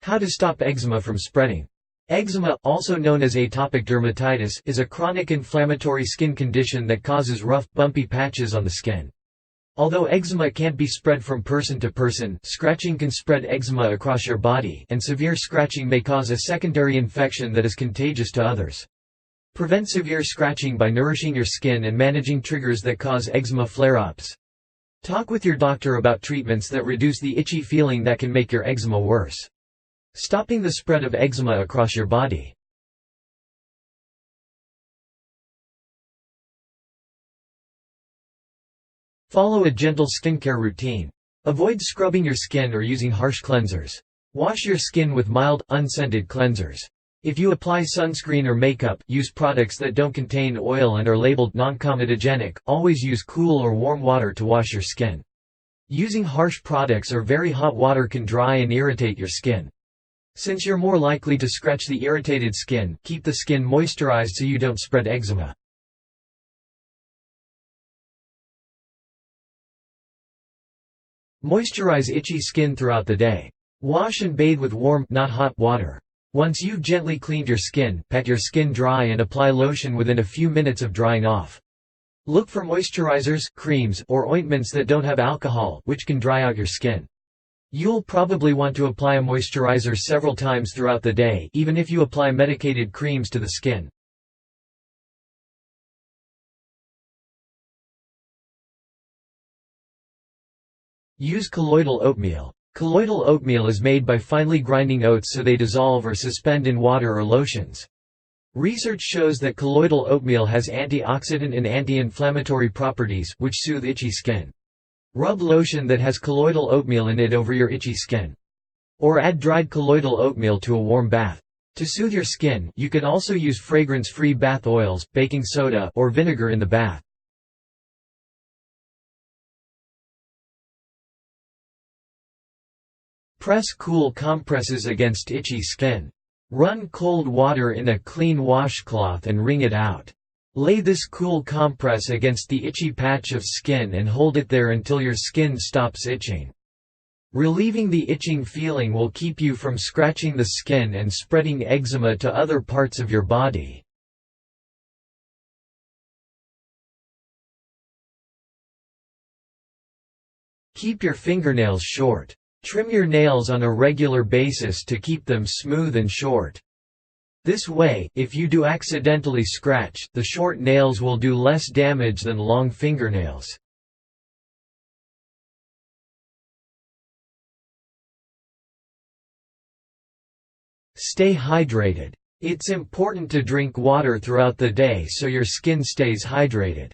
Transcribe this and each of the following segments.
How to stop eczema from spreading. Eczema, also known as atopic dermatitis, is a chronic inflammatory skin condition that causes rough, bumpy patches on the skin. Although eczema can't be spread from person to person, scratching can spread eczema across your body, and severe scratching may cause a secondary infection that is contagious to others. Prevent severe scratching by nourishing your skin and managing triggers that cause eczema flare-ups. Talk with your doctor about treatments that reduce the itchy feeling that can make your eczema worse. Stopping the spread of eczema across your body. Follow a gentle skincare routine. Avoid scrubbing your skin or using harsh cleansers. Wash your skin with mild, unscented cleansers. If you apply sunscreen or makeup, use products that don't contain oil and are labeled non-comedogenic. Always use cool or warm water to wash your skin. Using harsh products or very hot water can dry and irritate your skin. Since you're more likely to scratch the irritated skin, keep the skin moisturized so you don't spread eczema. Moisturize itchy skin throughout the day. Wash and bathe with warm, not hot water. Once you've gently cleaned your skin, pat your skin dry and apply lotion within a few minutes of drying off. Look for moisturizers, creams, or ointments that don't have alcohol, which can dry out your skin. You'll probably want to apply a moisturizer several times throughout the day, even if you apply medicated creams to the skin. Use colloidal oatmeal. Colloidal oatmeal is made by finely grinding oats so they dissolve or suspend in water or lotions. Research shows that colloidal oatmeal has antioxidant and anti-inflammatory properties, which soothe itchy skin. Rub lotion that has colloidal oatmeal in it over your itchy skin. Or add dried colloidal oatmeal to a warm bath. To soothe your skin, you can also use fragrance-free bath oils, baking soda, or vinegar in the bath. Press cool compresses against itchy skin. Run cold water in a clean washcloth and wring it out. Lay this cool compress against the itchy patch of skin and hold it there until your skin stops itching. Relieving the itching feeling will keep you from scratching the skin and spreading eczema to other parts of your body. Keep your fingernails short. Trim your nails on a regular basis to keep them smooth and short. This way, if you do accidentally scratch, the short nails will do less damage than long fingernails. Stay hydrated. It's important to drink water throughout the day so your skin stays hydrated.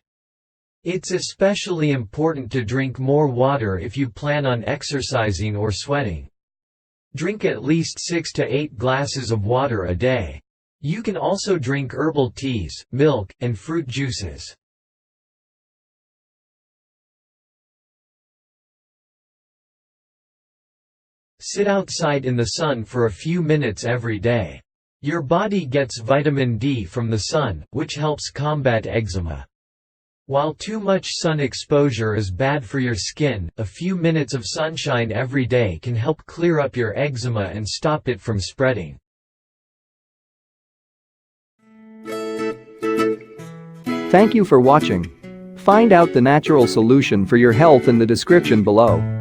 It's especially important to drink more water if you plan on exercising or sweating. Drink at least 6 to 8 glasses of water a day. You can also drink herbal teas, milk, and fruit juices. Sit outside in the sun for a few minutes every day. Your body gets vitamin D from the sun, which helps combat eczema. While too much sun exposure is bad for your skin, a few minutes of sunshine every day can help clear up your eczema and stop it from spreading. Thank you for watching. Find out the natural solution for your health in the description below.